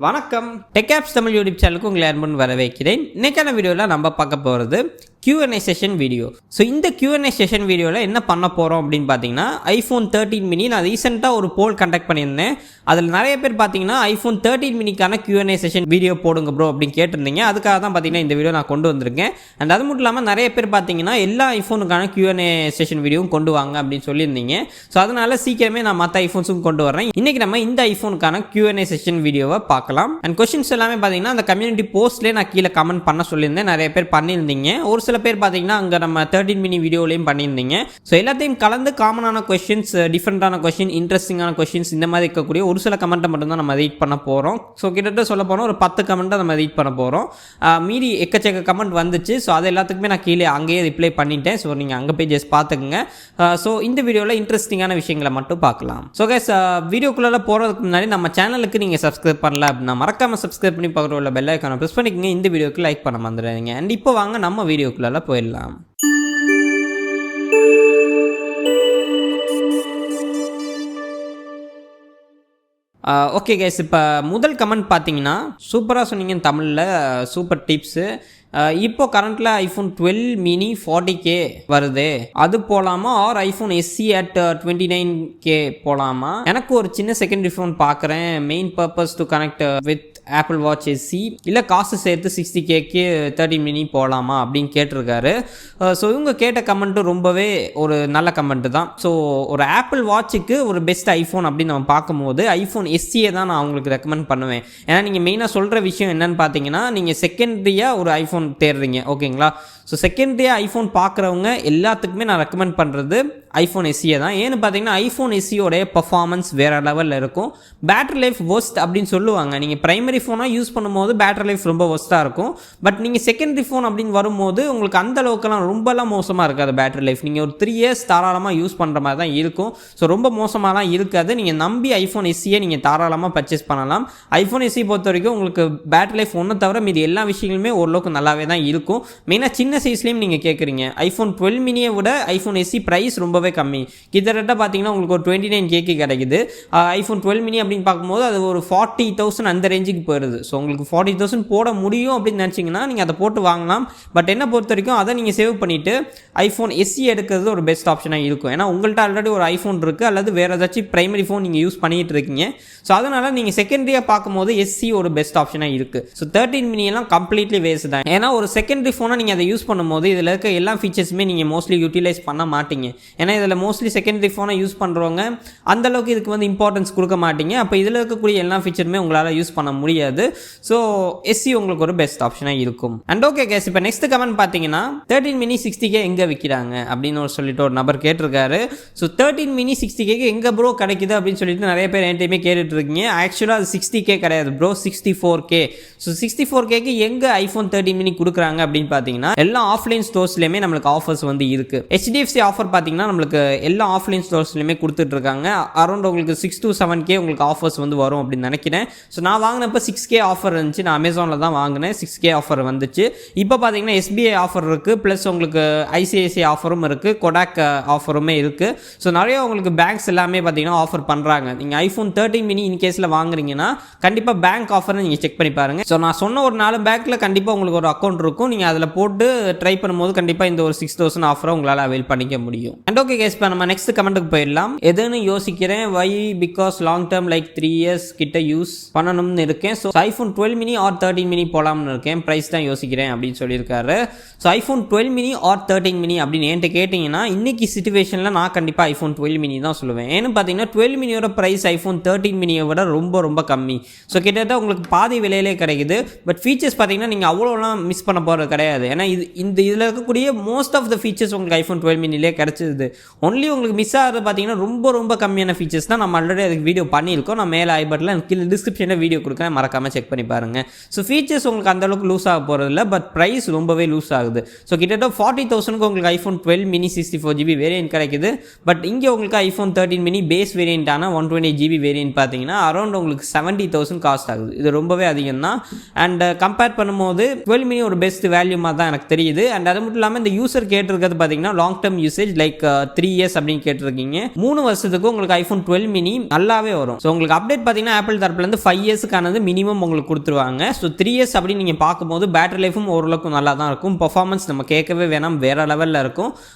வணக்கம். TechApps Tamil YouTube சேனலுக்கு உங்களை அன்புடன் வரவேற்கிறேன். இன்னைக்கான வீடியோவில் நம்ம பார்க்க போகிறது Q&A செஷன் வீடியோ. ஸோ இந்த Q&A செஷன் வீடியோவில் என்ன பண்ண போகிறோம் அப்படின்னு பார்த்தீங்கன்னா, iPhone 13 mini நான் ரீசெண்டாக ஒரு போல் கண்டக்ட் பண்ணியிருந்தேன். அதில் நிறைய பேர் பார்த்தீங்கன்னா iPhone 13 miniக்கான Q&A செஷன் வீடியோ போடுங்க ப்ரோ அப்படின்னு கேட்டிருந்தீங்க. அதுக்காக தான் பார்த்தீங்கன்னா இந்த வீடியோ நான் கொண்டு வந்திருக்கேன். அண்ட் அது மட்டும் இல்லாமல் நிறைய பேர் பார்த்தீங்கன்னா எல்லா ஐஃபோனுக்கான Q&A செஷன் வீடியோவும் கொண்டு வாங்க அப்படின்னு சொல்லியிருந்தீங்க. ஸோ அதனால் சீக்கிரமே நான் மற்ற ஐஃபோன்ஸும் கொண்டு வரேன். இன்றைக்கி நம்ம இந்த ஐஃபோனுக்கான Q&A செஷன் வீடியோவை பார்க்கலாம். அண்ட் கொஸ்டின்ஸ் எல்லாமே பார்த்தீங்கன்னா அந்த கம்யூனிட்டி போஸ்ட்லேயே நான் கீழே கமெண்ட் பண்ண சொல்லியிருந்தேன். நிறைய பேர் பண்ணியிருந்தீங்க. ஒரு சில பேர் பார்த்தீங்கன்னா அங்கே நம்ம 13 மினி வீடியோலையும் பண்ணியிருந்தீங்க. ஸோ எல்லாத்தையும் கலந்து காமனான கொஸ்டின்ஸ், டிஃப்ரெண்டான கொஸ்டின், இன்ட்ரெஸ்டிங்கான கொஸ்டின்ஸ் இந்த மாதிரி இருக்கக்கூடிய ஒரு சில கமெண்ட்டை மட்டும்தான் நம்ம ரீட் பண்ண போகிறோம். ஸோ கிட்டத்தட்ட சொல்ல போனால் ஒரு 10 கமெண்ட்டை நம்ம ரீட் பண்ண போகிறோம். மீறி எக்கச்சக்க கமெண்ட் வந்துச்சு. ஸோ அது எல்லாத்துக்குமே நான் கீழே அங்கேயே ரிப்ளை பண்ணிட்டேன். ஸோ நீங்கள் அங்கே போய் ஜஸ்ட் பார்த்துக்குங்க. ஸோ இந்த வீடியோவில் இன்ட்ரெஸ்டிங்கான விஷயங்களை மட்டும் பார்க்கலாம். ஸோ கைஸ், வீடியோக்குள்ளே போகிறதுக்கு முன்னாடி நம்ம சேனலுக்கு நீங்கள் சப்ஸ்கிரைப் பண்ணல அப்படின்னா மறக்காமல் சப்ஸ்கிரைப் பண்ணி பக்கத்தில் உள்ள பெல் ஐக்கானை ப்ரெஸ் பண்ணிக்கங்க. இந்த வீடியோக்கு லைக் பண்ண மறந்துடாதீங்க. அண்ட் இப்போ வாங்க நம்ம வீடியோக்குள்ளே போயிடலாம். ஓகே கைஸ், இப்போ முதல் கமெண்ட் பார்த்தீங்கன்னா சூப்பராக சொன்னீங்க தமிழில், சூப்பர் டிப்ஸு. இப்போ கரண்ட்டில் iPhone 12 mini 40K வருது, அது போகலாமா? R iPhone SE at 29K போகலாமா? எனக்கு ஒரு சின்ன செகண்டரி ஃபோன் பார்க்குறேன், main purpose to connect with apple watch SE, இல்லை காசு சேர்த்து 60Kக்கு 13 mini போகலாமா அப்படின்னு கேட்டிருக்காரு. ஸோ இவங்க கேட்ட கமெண்ட்டு ரொம்பவே ஒரு நல்ல கமெண்ட்டு தான். ஸோ ஒரு ஆப்பிள் வாட்சுக்கு ஒரு பெஸ்ட் ஐஃபோன் அப்படின்னு நம்ம பார்க்கும்போது iPhone SE தான் நான் அவங்களுக்கு ரெக்கமெண்ட் பண்ணுவேன். ஏன்னா நீங்கள் மெயினாக சொல்கிற விஷயம் என்னன்னு பார்த்தீங்கன்னா, நீங்கள் செகண்டரியாக ஒரு ஐஃபோன் தேடுறீங்க, ஓகேங்களா? ஸோ செகண்டரியாக ஐஃபோன் பார்க்குறவங்க எல்லாத்துக்குமே நான் ரெக்கமெண்ட் பண்ணுறது iPhone SE தான். ஏன்னு பார்த்தீங்கன்னா iPhone SEயோடைய பர்ஃபார்மன்ஸ் வேறு லெவலில் இருக்கும். பேட்டரி லைஃப் ஒஸ்ட் அப்படின்னு சொல்லுவாங்க. நீங்கள் ப்ரைமரி ஃபோனாக யூஸ் பண்ணும்போது பேட்டரி லைஃப் ரொம்ப ஒஸ்ட்டாக இருக்கும். பட் நீங்கள் செகண்டரி ஃபோன் அப்படின்னு வரும்போது உங்களுக்கு அந்த அளவுக்குலாம் ரொம்பலாம் மோசமாக இருக்காது பேட்டரி லைஃப். நீங்கள் ஒரு 3 years தாராளமாக யூஸ் பண்ணுற மாதிரி தான் இருக்கும். ஸோ ரொம்ப மோசமாகலாம் இருக்காது. நீங்கள் நம்பி iPhone SEயை நீங்கள் தாராளமாக பர்ச்சேஸ் பண்ணலாம். iPhone SE பொறுத்த வரைக்கும் உங்களுக்கு பேட்டரி லைஃப் ஒன்று தவிர மீது எல்லா விஷயங்களுமே ஓரளவுக்கு நல்லாவே தான் இருக்கும். மெயினாக சின்ன சைஸ்லேயும் நீங்கள் கேட்குறீங்க. iPhone 12 miniயை விட iPhone SE ப்ரைஸ் ரொம்பவே கம்மி. கிட்டத்தட்ட பார்த்தீங்கன்னா உங்களுக்கு ஒரு 29Kக்கு கிடைக்குது. iPhone 12 mini அப்படின்னு பார்க்கும்போது அது ஒரு 40,000 அந்த ரேஞ்சுக்கு போயிடுது. ஸோ உங்களுக்கு 40,000 போட முடியும் அப்படின்னு நினச்சிங்கன்னா நீங்கள் அதை போட்டு வாங்கலாம். பட் என்ன பொறுத்த வரைக்கும் அதை நீங்கள் சேவ் பண்ணிவிட்டு iPhone SE எடுக்கிறது ஒரு பெஸ்ட் ஆப்ஷனாக இருக்கும். ஏன்னா உங்கள்கிட்ட ஆல்ரெடி ஒரு ஐஃபோன் இருக்குது, அல்லது வேறு ஏதாச்சும் ப்ரைமரி ஃபோன் நீங்கள் யூஸ் பண்ணிகிட்டு இருக்கீங்க. ஸோ அதனால் நீங்கள் செகண்டரியாக பார்க்கும்போது SE ஒரு பெஸ்ட் ஆப்ஷனாக இருக்குது. ஸோ 13 mini எல்லாம் கம்ப்ளீட்லி வேஸ்ட் தான். ஏன்னா ஒரு செகண்டரி ஃபோனை நீங்கள் அதை யூஸ் பண்ணும்போது இதில் இருக்க எல்லா ஃபீச்சர்ஸுமே நீங்கள் மோஸ்ட்லி யூட்டிலைஸ் பண்ண மாட்டீங்க. ஏன்னா இதில் மோஸ்ட்லி செகண்டரி ஃபோனை யூஸ் பண்ணுறவங்க அந்தளவுக்கு இதுக்கு வந்து இம்பார்ட்டன்ஸ் கொடுக்க மாட்டீங்க. அப்போ இதில் இருக்கக்கூடிய எல்லா ஃபீச்சருமே உங்களால் யூஸ் பண்ண முடியாது. ஸோ SE உங்களுக்கு ஒரு பெஸ்ட் ஆப்ஷனாக இருக்கும். அண்ட் ஓகே கேஸ், இப்போ நெக்ஸ்ட் கமெண்ட் பார்த்தீங்கன்னா 13 mini 60K எங்கே விற்கிறாங்க அப்படின்னு சொல்லிட்டு ஒரு நபர் கேட்டிருக்காரு. ஸோ 13 mini 60Kக்கு எங்கே ப்ரோ கிடைக்குது அப்படின்னு சொல்லிட்டு நிறைய பேர் என்கிட்டயுமே கேட்டுட்டு இருக்கீங்க. ஆக்சுவலாக அது 60K கிடையாது ப்ரோ, 64K. ஸோ 64Kக்கு எங்கே iPhone 13 mini கொடுக்குறாங்க அப்படின்னு பார்த்தீங்கன்னா எல்லா ஆஃப்லைன் ஸ்டோர்ஸ்லையுமே நம்மளுக்கு ஆஃபர்ஸ் வந்து இருக்குது. HDFC ஆஃபர் பார்த்தீங்கன்னா நம்மளுக்கு எல்லா ஆஃப்லைன் ஸ்டோர்ஸ்லையுமே கொடுத்துட்டு இருக்காங்க. அரௌண்ட் உங்களுக்கு 6 to 7K உங்களுக்கு ஆஃபர்ஸ் வந்து வரும் அப்படின்னு நினைக்கிறேன். ஸோ நான் வாங்கினப்போ 6K ஆஃபர் இருந்துச்சு. நான் அமேசானில் தான் வாங்கினேன். 6K ஆஃபர் வந்துச்சு. இப்போ பார்த்தீங்கன்னா SBI ஆஃபர் இருக்குது, ப்ளஸ் உங்களுக்கு ICICI ஆஃபரும் இருக்குது, கொடாக் ஆஃபருமே இருக்குது. ஸோ நிறைய உங்களுக்கு பேங்க்ஸ் எல்லாமே பார்த்தீங்கன்னா ஆஃபர் பண்ணுறாங்க. நீங்கள் iPhone 13 mini இன்கேஸில் வாங்குறீங்கன்னா கண்டிப்பாக பேங்க் ஆஃபரை நீங்கள் செக் பண்ணி பாருங்கள். ஸோ நான் சொன்ன ஒரு 4 பேங்க்கில் கண்டிப்பாக உங்களுக்கு ஒரு அக்கௌண்ட் இருக்கும். நீங்கள் அதில் போட்டு ட்ரை பண்ணும்போது கண்டிப்பாக இந்த ஒரு 6,000 ஆஃபரை உங்களால் அவைல் பண்ணிக்க முடியும். அண்ட் ஓகே கேஸ், இப்போ நம்ம நெக்ஸ்ட் கமெண்ட்டுக்கு போயிடலாம். எதுன்னு யோசிக்கிறேன், why because long term like 3 years கிட்ட யூஸ் பண்ணணும்னு இருக்கேன். So iPhone 12 mini or 13 mini போகலாம்னு இருக்கேன். ப்ரைஸ் தான் யோசிக்கிறேன் அப்படின்னு சொல்லியிருக்காரு. So iPhone 12 mini or 13 mini அப்படின்னு என்கிட்ட கேட்டிங்கன்னா இன்னைக்கு சிச்சுவேஷனில் நான் கண்டிப்பாக iPhone 12 mini தான் சொல்லுவேன். ஏன்னு பார்த்தீங்கன்னா 12 miniயோட ப்ரைஸ் iPhone 13 miniயை விட ரொம்ப ரொம்ப கம்மி. ஸோ கிட்டத்தட்ட உங்களுக்கு பாதி விலையிலே கிடைக்குது. பட் ஃபீச்சர்ஸ் பார்த்தீங்கன்னா நீங்கள் அவ்வளோலாம் மிஸ் பண்ண போகிறது கிடையாது. ஏன்னா இதில் இருக்கக்கூடிய மோஸ்ட் ஆஃப் த ஃபீச்சர்ஸ் உங்களுக்கு iPhone 12 miniலே கிடைச்சிது. ஒன்லி உங்களுக்கு மிஸ் ஆகிறது பார்த்தீங்கன்னா ரொம்ப ரொம்ப கம்மியான ஃபீச்சர்ஸ் தான். நம்ம ஆல்ரெடி அதுக்கு வீடியோ பண்ணியிருக்கோம். நான் மேலே ஐபட்டில் கீழே டிஸ்கிரிப்ஷனில் வீடியோ கொடுக்குறேன், மறக்காமல் செக் பண்ணி பாருங்கள். ஸோ ஃபீச்சர்ஸ் உங்களுக்கு அந்தளவுக்கு லூஸ் ஆக போகிறதில்ல, பட் ப்ரைஸ் ரொம்பவே லூஸ் ஆகுது. ஸோ கிட்டத்தட்ட 40,000க்கு உங்களுக்கு iPhone 12 mini 64GB வேரியன்ட் கிடைக்குது. பட் இங்கே உங்களுக்கு iPhone 13 mini பேஸ் வேரியண்ட்டான 128GB வேரியன்ட் பார்த்தீங்கன்னா அரௌண்ட் உங்களுக்கு 70,000 காஸ்ட் ஆகுது. இது ரொம்பவே அதிகம் தான். அண்ட் கம்பேர் பண்ணும்போது 12 mini ஒரு பெஸ்ட் வேல்யூமாக தான் எனக்கு தெரியுது. அண்ட் அது மட்டும் இல்லாமல் இந்த யூசர் கேட்டிருக்கிறது பார்த்தீங்கன்னா long term usage like 3 years அப்படின்னு கேட்டிருக்கீங்க. 3 வருஷத்துக்கு உங்களுக்கு ஐஃபோன் 12 மினி நல்லாவே வரும். ஸோ உங்களுக்கு அப்டேட் பார்த்தீங்கன்னா ஆப்பிள் தரப்புலேருந்து 5 இயர்ஸுக்கானது மினிமம் உங்களுக்கு கொடுத்துருவாங்க. ஸோ 3 இயர்ஸ் அப்படின்னு நீங்கள் பார்க்கும்போது பேட்டரி லைஃபும் ஓரளவுக்கு நல்லா தான் இருக்கும். பர்ஃபார்மன்ஸ் நம்ம கேட்கவே வேணாம், வேற லெவலில் இருக்கும்.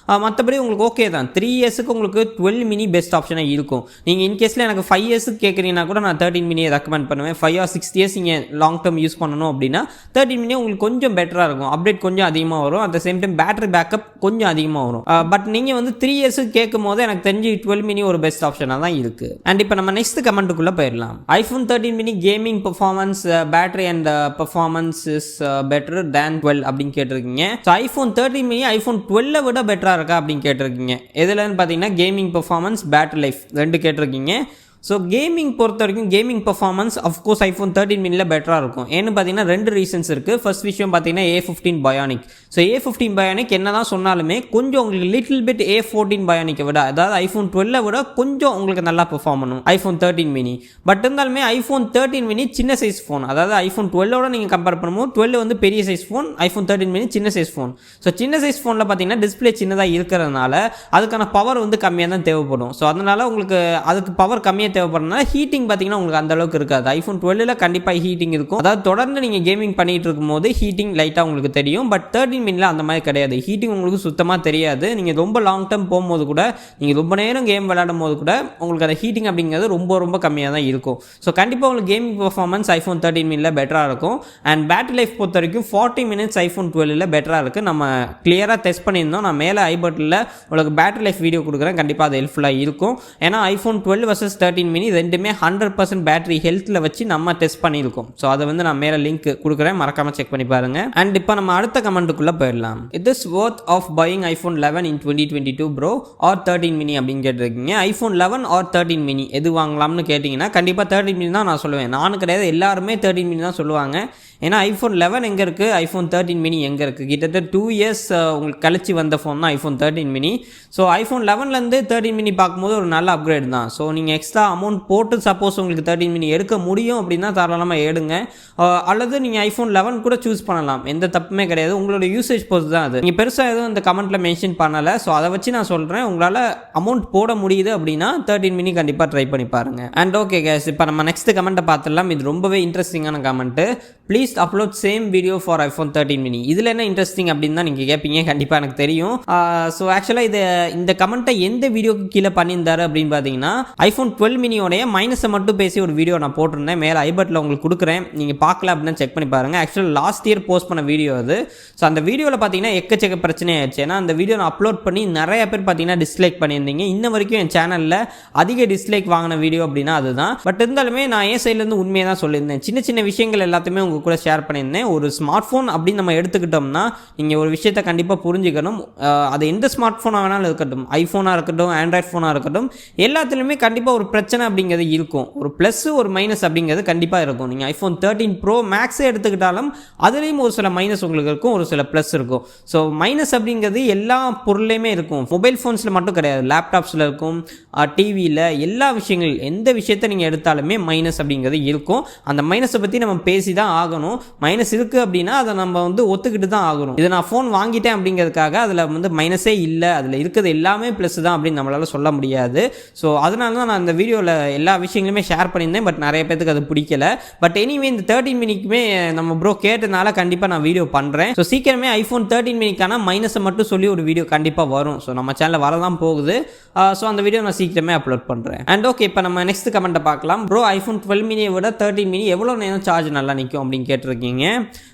மற்றபடி உங்களுக்கு ஓகே தான். 3 இயர்ஸுக்கு உங்களுக்கு 12 மினி பெஸ்ட் ஆப்ஷனாக இருக்கும். நீங்கள் இன்கேஸில் எனக்கு 5 இயர்ஸுக்கு கேட்குறீங்கன்னா கூட நான் 13 மினியை ரெக்கமெண்ட் பண்ணுவேன். 5 or 6 இயர்ஸ் நீங்கள் லாங் டேர்ம் யூஸ் பண்ணணும் அப்படின்னா 13 மினியே உங்களுக்கு கொஞ்சம் பெட்டராக இருக்கும். அப்டேட் கொஞ்சம் அதிகமாக வரும். At the same time battery backup கொஞ்சம் அதிகமாக வரும். பட் நீங்கள் வந்து 3 இயர்ஸுக்கு கேட்கும் போது எனக்கு தெரிஞ்சு 12 மினி ஒரு பெஸ்ட் ஆப்ஷனாக தான் இருக்குது. அண்ட் இப்போ நம்ம நெக்ஸ்ட் கமெண்ட்டுக்குள்ளே போயிடலாம். IPhone 13 mini gaming performance battery and performance is better than 12 அப்படின்னு கேட்டிருக்கீங்க. ஸோ ஐஃபோன் 13 மினி ஐஃபோன் 12 விட பெட்டராக இருக்கா அப்படின்னு கேட்டிருக்கீங்க. எதுலன்னு பார்த்தீங்கன்னா கேமிங் பர்ஃபார்மன்ஸ், பேட்டரி லைஃப் ரெண்டு கேட்டிருக்கீங்க. ஸோ கேமிங் பொறுத்த வரைக்கும் கேமிங் பர்ஃபார்மன்ஸ் அஃப்கோர்ஸ் ஐஃபோன் 13 மினியில் பெட்டராக இருக்கும். ஏன்னு பார்த்தீங்கன்னா 2 ரீசன்ஸ் இருக்குது. ஃபர்ஸ்ட் விஷயம் பார்த்தீங்கன்னா A15 Bionic. So A15 Bionic என்ன தான் சொன்னாலுமே கொஞ்சம் உங்களுக்கு லிட்டில் பிட் A14 பயானிக்கை விட, அதாவது ஐஃபோன் 12 விட கொஞ்சம் உங்களுக்கு நல்லா பெர்ஃபார்ம் பண்ணும் ஐஃபோன் 13 மினி. பட் இருந்தாலுமே ஐஃபோன் 13 மினி சின்ன சைஸ் ஃபோன். அதாவது ஐஃபோன் 12ஓட நீங்கள் கம்பேர் பண்ணும்போது 12 வந்து பெரிய சைஸ் ஃபோன், ஐஃபோன் 13 மினி சின்ன சைஸ் ஃபோன். ஸோ சின்ன சைஸ் ஃபோனில் பார்த்தீங்கன்னா டிஸ்பிளே சின்னதாக இருக்கிறதுனால அதுக்கான பவர் வந்து கம்மியாக தான் தேவைப்படும். ஸோ அதனால் உங்களுக்கு அதுக்கு பவர் கம்மியாக தேவைப்படுறதுனால ஹீட்டிங் பார்த்தீங்கன்னா உங்களுக்கு அந்த அளவுக்கு இருக்காது. ஐஃபோன் 12ல கண்டிப்பாக ஹீட்டிங் இருக்கும். அதாவது தொடர்ந்து நீங்கள் கேமிங் பண்ணிட்டு இருக்கும்போது ஹீட்டிங் லைட்டாக உங்களுக்கு தெரியும். பட் 13 மினியில் அந்த மாதிரி கிடையாது. ஹீட்டிங் உங்களுக்கு சுத்தமாக தெரியாது. நீங்கள் ரொம்ப லாங் டேர்ம் போகும்போது கூட, நீங்கள் ரொம்ப நேரம் கேம் விளையாடும் போது கூட உங்களுக்கு அந்த ஹீட்டிங் அப்படிங்கிறது ரொம்ப ரொம்ப கம்மியாக தான் இருக்கும். ஸோ கண்டிப்பாக உங்களுக்கு கேமிங் பர்ஃபார்மன்ஸ் ஐஃபோன் 13 மினியில் பெட்டராக இருக்கும். அண்ட் பேட்டரி லைஃப் பொறுத்த வரைக்கும் 40 மினிட்ஸ் ஐஃபோன் 12ல பெட்டராக இருக்குது. நம்ம கிளியராக டெஸ்ட் பண்ணியிருந்தோம். நான் மேலே ஐபட்டில் உங்களுக்கு பேட்டரி லைஃப் வீடியோ கொடுக்குறேன். கண்டிப்பாக அது ஹெல்ப்ஃபுல்லாக இருக்கும். ஏன்னா ஐஃபோன் 12 வர்சஸ் 13 மினி ரெண்டுமே 100% பேட்டரி ஹெல்த்தில் வச்சு நம்ம டெஸ்ட் பண்ணியிருக்கோம். ஸோ அதை வந்து நான் மேலே லிங்க் கொடுக்குறேன், மறக்காமல் செக் பண்ணி பாருங்க. அண்ட் இப்போ நம்ம அடுத்த கமெண்ட்டுக்குள்ளே போயிடலாம். It is worth of buying iPhone 11 in 2022 pro or 13 mini அப்படின்னு கேட்டிருக்கீங்க. ஐஃபோன் 11 ஆர் 13 மினி எது வாங்கலாம்னு கேட்டிங்கன்னா கண்டிப்பாக 13 மினி தான் நான் சொல்லுவேன். நானும் கிடையாது, எல்லாருமே 13 மினி தான் சொல்லுவாங்க. ஏன்னா ஐஃபோன் 11 எங்கே இருக்குது, ஐஃபோன் 13 மினி எங்கே இருக்குது? கிட்டத்தட்ட 2 இயர்ஸ் உங்களுக்கு கழிச்சு வந்த ஃபோன் தான் ஐஃபோன் 13 மினி. ஸோ ஐஃபோன் 11லேருந்து 13 மினி பார்க்கும்போது ஒரு நல்ல அப்கிரேட் தான். ஸோ நீங்கள் எக்ஸ்ட்ரா அமௌண்ட் போட்டு சப்போஸ் உங்களுக்கு 13 மினி எடுக்க முடியும் அப்படின்னா தாராளமாக எடுங்க. அல்லது நீங்கள் ஐஃபோன் 11 கூட சூஸ் பண்ணலாம், எந்த தப்புமே கிடையாது. உங்களோட யூசேஜ் பொறுத்து தான் அது. நீங்கள் பெருசாக எதுவும் இந்த கமெண்ட்டில் மென்ஷன் பண்ணலை. ஸோ அதை வச்சு நான் சொல்கிறேன், உங்களால் அமௌண்ட் போட முடியுது அப்படின்னா 13 மினி கண்டிப்பாக ட்ரை பண்ணி பாருங்கள். அண்ட் ஓகே கேஸ், இப்போ நம்ம நெக்ஸ்ட் கமெண்ட்டை பார்த்துடலாம். இது ரொம்பவே இன்ட்ரெஸ்டிங்கான comment. Please upload same video for iPhone 13 mini. இதில் என்ன இன்ட்ரெஸ்டிங் அப்படின்னு தான் நீங்கள் கேட்பீங்க. கண்டிப்பாக எனக்கு தெரியும். ஸோ ஆக்சுவலாக இந்த கமெண்ட்டை எந்த வீடியோக்கு கீழே பண்ணியிருந்தாரு அப்படின்னு பார்த்தீங்கன்னா ஐஃபோன் 12 மினியோடைய மைனஸை மட்டும் பேசி ஒரு வீடியோ நான் போட்டிருந்தேன். மேலே ஐபட்டில் உங்களுக்கு கொடுக்குறேன், நீங்கள் பார்க்கல அப்படின்னா செக் பண்ணி பாருங்கள். ஆக்சுவலாக லாஸ்ட் இயர் போஸ்ட் பண்ண வீடியோ அது. ஸோ அந்த வீடியோவில் பார்த்தீங்கன்னா எக்கச்சக்க பிரச்சனை ஆயிடுச்சு. ஏன்னா அந்த வீடியோ நான் அப்லோட் பண்ணி நிறைய பேர் பார்த்தீங்கன்னா டிஸ்லைக் பண்ணியிருந்தீங்க. இன்ன வரைக்கும் என் சேனலில் அதிக டிஸ்லைக் வாங்கின வீடியோ அப்படின்னா அதுதான். பட் இருந்தாலுமே நான் என் சைட்லேருந்து உண்மையை தான் சொல்லியிருந்தேன். சின்ன சின்ன விஷயங்கள் எல்லாத்தையுமே உங்கள் கூட ஷேர் பண்ணியிருந்தேன். ஒரு ஸ்மார்ட் ஃபோன் அப்படின்னு நம்ம எடுத்துக்கிட்டோம்னா நீங்கள் ஒரு விஷயத்தை கண்டிப்பாக புரிஞ்சுக்கணும். அது எந்த ஸ்மார்ட் ஃபோனாக வேணாலும் இருக்கட்டும், ஐஃபோனாக இருக்கட்டும், ஆண்ட்ராய்ட் ஃபோனாக இருக்கட்டும், எல்லாத்துலேயுமே கண்டிப்பாக ஒரு பிரச்சனை அப்படிங்கிறது இருக்கும். ஒரு ப்ளஸ் ஒரு மைனஸ் அப்படிங்கிறது கண்டிப்பாக இருக்கும். நீங்கள் ஐஃபோன் 13 ப்ரோ மேக்ஸே எடுத்துக்கிட்டாலும் அதுலேயும் ஒரு சில மைனஸ் உங்களுக்கு இருக்கும், ஒரு சில ப்ளஸ் இருக்கும். ஸோ மைனஸ் அப்படிங்கிறது எல்லா பொருள்லையுமே இருக்கும். மொபைல் ஃபோன்ஸில் மட்டும் கிடையாது, லேப்டாப்ஸில் இருக்கும், டிவியில், எல்லா விஷயங்கள், எந்த விஷயத்தை நீங்கள் எடுத்தாலுமே மைனஸ் அப்படிங்கிறது இருக்கும். அந்த மைனஸை பற்றி நம்ம பேசி தான் ஆகணும். மைனஸ் இருக்குது அப்படின்னா அதை நம்ம வந்து ஒத்துக்கிட்டு தான் ஆகணும். இது நான் ஃபோன் வாங்கிட்டேன் அப்படிங்கிறதுக்காக அதில் வந்து மைனஸே இல்லை, அதில் இருக்கிறது எல்லாமே ப்ளஸ் தான் அப்படின்னு நம்மளால் சொல்ல முடியாது. ஸோ அதனால தான் நான் இந்த வீடியோவில் எல்லா விஷயங்களுமே ஷேர் பண்ணியிருந்தேன். பட் நிறைய பேருக்கு அது பிடிக்கல. பட் எனிவே இந்த 13 மினிக்குமே நம்ம ப்ரோ கேட்டதுனால கண்டிப்பாக நான் வீடியோ பண்ணுறேன். ஸோ சீக்கிரமே ஐஃபோன் 13 மினிக்கான மைனஸை மட்டும் சொல்லி ஒரு வீடியோ கண்டிப்பாக வரும். ஸோ நம்ம சேனலில் வரதான் போகுது. ஸோ அந்த வீடியோ நான் சீக்கிரமே அப்லோட் பண்ணுறேன். அண்ட் ஓகே, இப்போ நம்ம நெக்ஸ்ட் கமெண்ட்டை பார்க்கலாம். ப்ரோ ஐஃபோன் 12 மினியை விட 13 மினி எவ்வளோ நேரம் சார்ஜ் நல்லா நிற்கும் அப்படின்னு கேட்டிருக்கீங்க.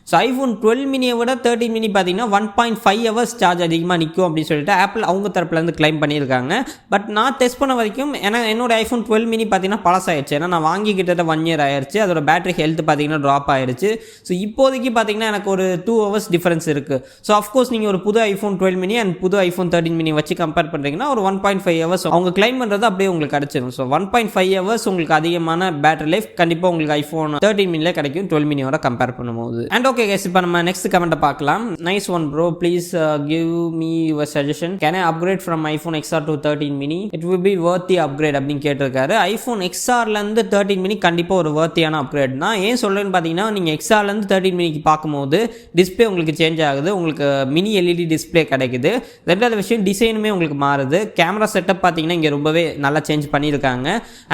ஸோ ஐஃபோன் 12 மினியை விட 13 மினி பார்த்தீங்கன்னா 1.5 ஹவர்ஸ் சார்ஜ் அதிகமாக நிற்கும் அப்படின்னு சொல்லிட்டு ஆப்பிள் அவங்க தரப்புலேருந்து கிளைம் பண்ணியிருக்காங்க. பட் நான் டெஸ்ட் பண்ண வரைக்கும் என்னோட ஐஃபோன் 12 மினி பார்த்தீங்கன்னா பழசாயிடுச்சு. ஏன்னா நான் வாங்கி கிட்டத்தட்ட 1 இயர் ஆயிடுச்சு. அதோட பேட்டரி ஹெல்த் பார்த்தீங்கன்னா ட்ராப் ஆயிடுச்சு. ஸோ இப்போதைக்கு பார்த்தீங்கன்னா எனக்கு ஒரு 2 ஹவர்ஸ் டிஃபரன்ஸ் இருக்குது. ஸோ அஃப்கோர்ஸ் நீங்கள் ஒரு புது ஐஃபோன் 12 மினி அண்ட் புது ஐஃபோன் 13 மினி வச்சு கம்பேர் பண்ணுறீங்கன்னா ஒரு 1.5 ஹவர்ஸ் அவங்க கிளைம் பண்ணுறது அப்படியே உங்களுக்கு கிடச்சிடும். ஸோ 1.5 ஹவர்ஸ் உங்களுக்கு அதிகமான பேட்டரி லைஃப் கண்டிப்பாக உங்களுக்கு ஐஃபோன் 13 மினியில் கிடைக்கும் 12 மினியோட 13 கம்பேர் பண்ணும்போது. அண்ட் ஓகே கைஸ், இப்போ நம்ம நெக்ஸ்ட் கமெண்ட்டை பார்க்கலாம். Nice one bro, please give me your suggestion. Can I upgrade from iPhone XOR to 13 mini? It will be வர்த்தி upgrade அப்படின்னு கேட்டிருக்காரு. ஐஃபோன் எக்ஸ்ஆர்லேருந்து 13 மினி கண்டிப்பாக ஒரு வர்த்தியான அப்கிரேட் தான். ஏன் சொல்கிறேன்னு பார்த்தீங்கன்னா, நீங்கள் எக்ஸ்ஆர்லேருந்து 13 மினிக்கு பார்க்கும்போது டிஸ்பிளே உங்களுக்கு சேஞ்ச் ஆகுது, உங்களுக்கு மினி எல்இடி டிஸ்பிளே கிடைக்குது. ரெண்டாவது விஷயம், டிசைனுமே உங்களுக்கு மாறுது. கேமரா செட்டப் பார்த்தீங்கன்னா இங்கே ரொம்பவே நல்லா சேஞ்ச் பண்ணியிருக்காங்க.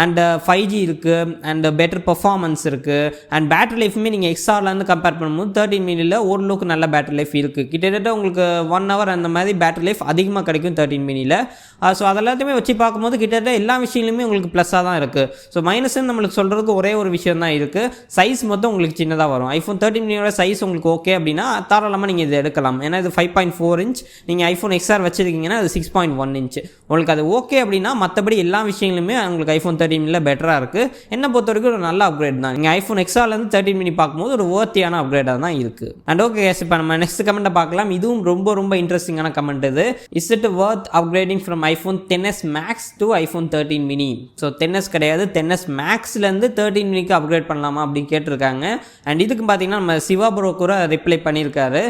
அண்ட் 5G இருக்குது, அண்ட் பெட்டர் பர்ஃபார்மன்ஸ் இருக்குது. அண்ட் பேட்டரி லைஃபுமே நீங்கள் எக்ஸ்ஆர்லேருந்து கம்பேர் பண்ணும்போது 13 மினியில் ஓரளவுக்கு நல்ல பேட்டரி லைஃப் இருக்குது. கிட்டத்தட்ட உங்களுக்கு 1 hour அந்த மாதிரி பேட்டரி லைஃப் அதிகமாக கிடைக்கும் 13 மினியில். ஸோ அதெல்லாத்தையுமே வச்சு பார்க்கும்போது கிட்டத்தட்ட எல்லா விஷயங்களுமே உங்களுக்கு ப்ளஸ்ஸாக தான் இருக்குது. ஸோ மைனஸ்ன்னு நம்மளுக்கு சொல்கிறதுக்கு ஒரே ஒரு விஷயம் தான் இருக்குது, சைஸ் மொத்தம் உங்களுக்கு சின்னதாக வரும். ஐஃபோன் 13 மினியோட சைஸ் உங்களுக்கு ஓகே அப்படின்னா தாராளமாக நீங்கள் இது எடுக்கலாம். ஏன்னா இது 5.4 inch, நீங்கள் ஐஃபோன் எக்ஸ்ஆர் வச்சுருக்கீங்கன்னா அது 6.1 inch. உங்களுக்கு அது ஓகே அப்படின்னா மற்றபடி எல்லா விஷயங்களுமே உங்களுக்கு ஐஃபோன் 13 மினியில் பெட்டராக இருக்குது. என்னை பொறுத்த வரைக்கும் ஒரு நல்ல அப்கிரேட் தான். நீங்கள் ஐஃபோன் எக்ஸ்ஆர்லேருந்து 13 மினி பார்க்கும்போது ஒரு வர்த்தியான அப்கிரேடாக தான் இருக்குது. அண்ட் ஓகே கேஸ், இப்போ நம்ம நெக்ஸ்ட் கமெண்ட்டை பார்க்கலாம். இதுவும் ரொம்ப ரொம்ப இன்ட்ரெஸ்டிங்கான கமெண்ட் இது. Is it worth upgrading from iPhone 10s Max to iPhone 13 mini? So 10s கிடையாது, 10s Maxலேருந்து 13 மினிக்கு அப்கிரேட் பண்ணலாமா அப்படின்னு கேட்டிருக்காங்க. அண்ட் இதுக்கு பார்த்தீங்கன்னா நம்ம சிவா ப்ரோ கூட ரிப்ளை பண்ணியிருக்காரு.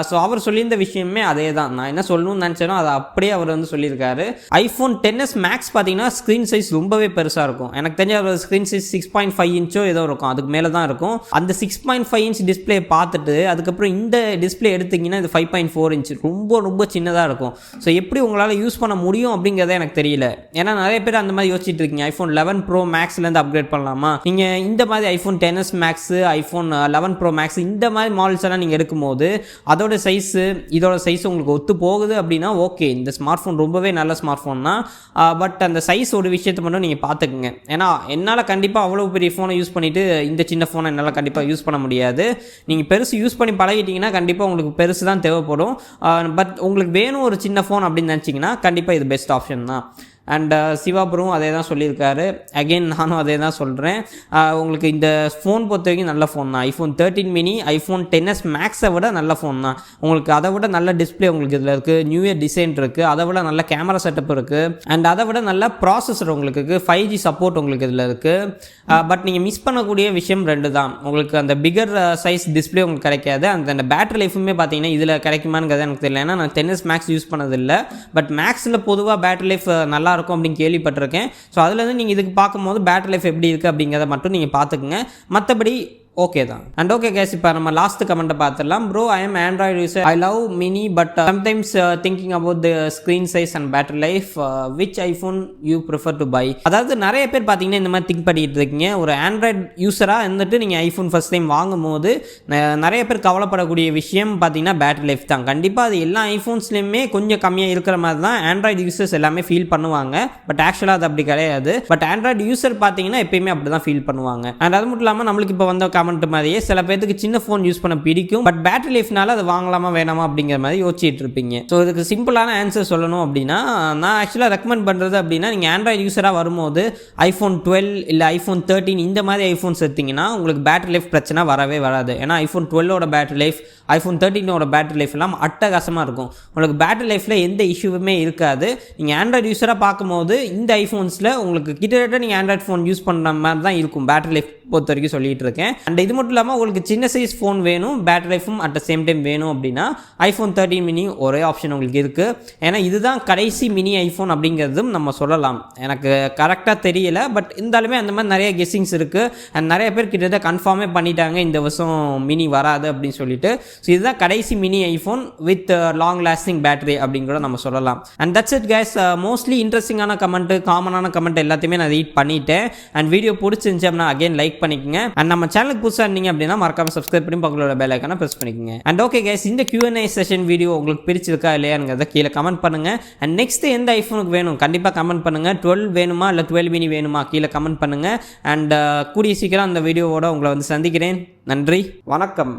ஸோ அவர் சொல்லியிருந்த விஷயமே அதே தான். நான் என்ன சொல்லணும்னு நினச்சேனோ அதை அப்படியே அவர் வந்து சொல்லியிருக்காரு. ஐஃபோன் 10s Max பார்த்தீங்கன்னா ஸ்க்ரீன் சைஸ் ரொம்பவே பெருசாக இருக்கும். எனக்கு தெரிஞ்ச ஒரு ஸ்க்ரீன் சைஸ் 6.5 inch ஏதோ இருக்கும், அதுக்கு மேலே தான் இருக்கும். அந்த 6.5 inch டிஸ்பிளே பார்த்துட்டு அதுக்கப்புறம் இந்த டிஸ்பிளே எடுத்திங்கன்னா இது 5.4 inch, ரொம்ப ரொம்ப சின்னதாக இருக்கும். ஸோ எப்படி உங்களால் யூஸ் பண்ண முடியும் அப்படிங்கிறத எனக்கு தெரியல. ஏன்னா நிறைய பேர் அந்த மாதிரி யோசிச்சுட்டு இருக்கீங்க, ஐஃபோன் 11 Pro Maxலேருந்து அப்கிரேட் பண்ணலாமா? நீங்கள் இந்த மாதிரி iPhone 10s Max, iPhone 11 Pro Max இந்த மாதிரி மாடல்ஸ் எல்லாம் நீங்கள் எடுக்கும்போது அதோட சைஸு இதோட சைஸ் உங்களுக்கு ஒத்து போகுது அப்படின்னா ஓகே, இந்த ஸ்மார்ட் ஃபோன் ரொம்பவே நல்ல ஸ்மார்ட் ஃபோன் தான். பட் அந்த சைஸ் ஒரு விஷயத்தை மட்டும் நீங்கள் பார்த்துக்குங்க. ஏன்னா என்னால் கண்டிப்பாக அவ்வளோ பெரிய ஃபோனை யூஸ் பண்ணிவிட்டு இந்த சின்ன ஃபோனை என்னால் கண்டிப்பாக யூஸ் பண்ண முடியாது. நீங்கள் பெருசு யூஸ் பண்ணி பழகிட்டீங்கன்னா கண்டிப்பாக உங்களுக்கு பெருசு தான் தேவைப்படும். பட் உங்களுக்கு வேணும் ஒரு சின்ன ஃபோன் அப்படின்னு நினச்சிங்கன்னா கண்டிப்பாக இது பெஸ்ட் ஆப்ஷன் தான். அண்ட் சிவாபுரும் அதே தான் சொல்லியிருக்காரு. அகெயின் நானும் அதே தான் சொல்கிறேன். உங்களுக்கு இந்த ஃபோன் பொறுத்த வரைக்கும் நல்ல ஃபோன் தான். ஐஃபோன் 13 மினி ஐஃபோன் 10s Maxை விட நல்ல ஃபோன் தான். உங்களுக்கு அதை விட நல்ல டிஸ்பிளே உங்களுக்கு இதில் இருக்குது, நியூ இயர் டிசைன் இருக்குது, அதை விட நல்ல கேமரா செட்டப் இருக்குது, அண்ட் அதை விட நல்ல ப்ராசஸர் உங்களுக்கு இருக்குது, 5G சப்போர்ட் உங்களுக்கு இதில் இருக்குது. பட் நீங்கள் மிஸ் பண்ணக்கூடிய விஷயம் 2 தான். உங்களுக்கு அந்த பிகர் சைஸ் டிஸ்பிளே உங்களுக்கு கிடைக்காது. அந்த பேட்டரி லைஃபுமே பார்த்தீங்கன்னா இதில் கிடைக்குமாங்கிறது எனக்கு தெரியல. ஏன்னா நான் 10s Max யூஸ் பண்ணதில்லை. பட் மேக்ஸில் பொதுவாக பேட்டரி லைஃப் நல்லா இருக்கும் அப்படின்னு கேள்விப்பட்டிருக்கேன். ஸோ அதுலேருந்து நீங்கள் இதுக்கு பார்க்கும்போது பேட்டரி லைஃப் எப்படி இருக்குது அப்படிங்கிறத மட்டும் நீங்கள் பார்த்துக்குங்க. மற்றபடி ஓகே தான். அண்ட் ஓகே கேஸ், இப்போ நம்ம லாஸ்ட் கமெண்ட்டை பார்த்துடலாம். Bro, I am Android user. I love mini but sometimes thinking about the screen size and battery life. Which iPhone you prefer to buy? அதாவது நிறைய பேர் பார்த்தீங்கன்னா இந்த மாதிரி திங்க் பண்ணிட்டு இருக்கீங்க. ஒரு ஆண்ட்ராய்டு யூஸராக இருந்துட்டு நீங்கள் ஐஃபோன் ஃபர்ஸ்ட் டைம் வாங்கும் போது நிறைய பேர் கவலைப்படக்கூடிய விஷயம் பார்த்தீங்கன்னா பேட்டரி லைஃப் தான். கண்டிப்பாக அது எல்லா ஐஃபோன்ஸ்லேயுமே கொஞ்சம் கம்மியாக இருக்கிற மாதிரி தான் ஆண்ட்ராய்டு யூசர்ஸ் எல்லாமே ஃபீல் பண்ணுவாங்க. பட் ஆக்சுவலாக அது அப்படி கிடையாது. பட் ஆண்ட்ராய்டு யூசர் பார்த்தீங்கன்னா எப்பயுமே அப்படி தான் ஃபீல் பண்ணுவாங்க. அண்ட் அது மட்டும் இல்லாமல் நம்மளுக்கு இப்போ வந்த கமெண்ட் மாதிரியே சில பேருக்கு சின்ன ஃபோன் யூஸ் பண்ண பிடிக்கும், பட் பேட்டரி லைஃப்னால அது வாங்கலாமா வேணாமா அப்படிங்கிற மாதிரி யோசிச்சுட்டு இருப்பீங்க. ஸோ இதுக்கு சிம்பிளான ஆன்சர் சொல்லணும் அப்படின்னா, நான் ஆக்சுவலாக ரெக்கமெண்ட் பண்ணுறது அப்படின்னா, நீங்கள் ஆண்ட்ராய்டு யூஸராக வரும்போது ஐஃபோன் 12 இல்லை ஐஃபோன் 13 இந்த மாதிரி ஐஃபோன்ஸ் எடுத்திங்கன்னா உங்களுக்கு பேட்டரி லைஃப் பிரச்சனை வரவே வராது. ஏன்னா ஐஃபோன் 12ஓட பேட்டரி லைஃப், ஐஃபோன் 13ஓட பேட்டரி லைஃப் எல்லாம் அட்டகாசமாக இருக்கும். உங்களுக்கு பேட்டரி லைஃப்பில் எந்த இஷ்யூவுமே இருக்காது. நீங்கள் ஆண்ட்ராய்டு யூஸராக பார்க்கும்போது இந்த ஐஃபோன்ஸில் உங்களுக்கு கிட்டத்தட்ட நீங்கள் ஆண்ட்ராய்டு ஃபோன் யூஸ் பண்ணுற மாதிரி தான் இருக்கும் பேட்டரி லைஃப் பொறுத்த வரைக்கும் சொல்லிட்டு இருக்கேன். அண்ட் இது மட்டும் இல்லாமல் உங்களுக்கு சின்ன சைஸ் ஃபோன் வேணும், பேட்டரி லைஃபும் அட் த சேம் டைம் வேணும் அப்படின்னா ஐஃபோன் 13 மினி ஒரே ஆப்ஷன் உங்களுக்கு இருக்குது. ஏன்னா இதுதான் கடைசி மினி ஐஃபோன் அப்படிங்கிறதும் நம்ம சொல்லலாம். எனக்கு கரெக்டாக தெரியல, பட் இருந்தாலுமே அந்த மாதிரி நிறைய கெஸ்ஸிங்ஸ் இருக்குது. அண்ட் நிறைய பேர் கிட்டத்தட்ட கன்ஃபார்மே பண்ணிட்டாங்க இந்த வருஷம் மினி வராது அப்படின்னு சொல்லிட்டு. ஸோ இதுதான் கடைசி mini iPhone with long lasting battery அப்படின்னு கூட நம்ம சொல்லலாம். And that's it guys. Mostly இன்ட்ரெஸ்டிங்கான கமெண்ட், காமனான கமெண்ட் எல்லாத்தையுமே நான் ரீட் பண்ணிட்டேன். அண்ட் வீடியோ பிடிச்சிருந்துச்சு அப்படின்னா அகைன் லைக் பண்ணிக்கங்க. அண்ட் நம்ம சேனலுக்கு புதுசாக இருந்தீங்க அப்படின்னா மறக்காம சப்ஸ்கிரைப் பண்ணி பக்கத்தோட பெல் ஐகானை பிரஸ் பண்ணிக்கங்க. அண்ட் ஓகே கைஸ், இந்த Q&A செஷன் வீடியோ உங்களுக்கு பிடிச்சிருக்கா இல்லையாங்கிறத கீழே கமெண்ட் பண்ணுங்க. அண்ட் நெக்ஸ்ட் எந்த ஐஃபோனுக்கு வேணும் கண்டிப்பாக கமெண்ட் பண்ணுங்க. 12 வேணுமா இல்லை 12 மினி வேணுமா கீழே கமெண்ட் பண்ணுங்க. அண்ட் கூடிய சீக்கிரம் அந்த வீடியோவோட உங்களை வந்து சந்திக்கிறேன். நன்றி, வணக்கம்.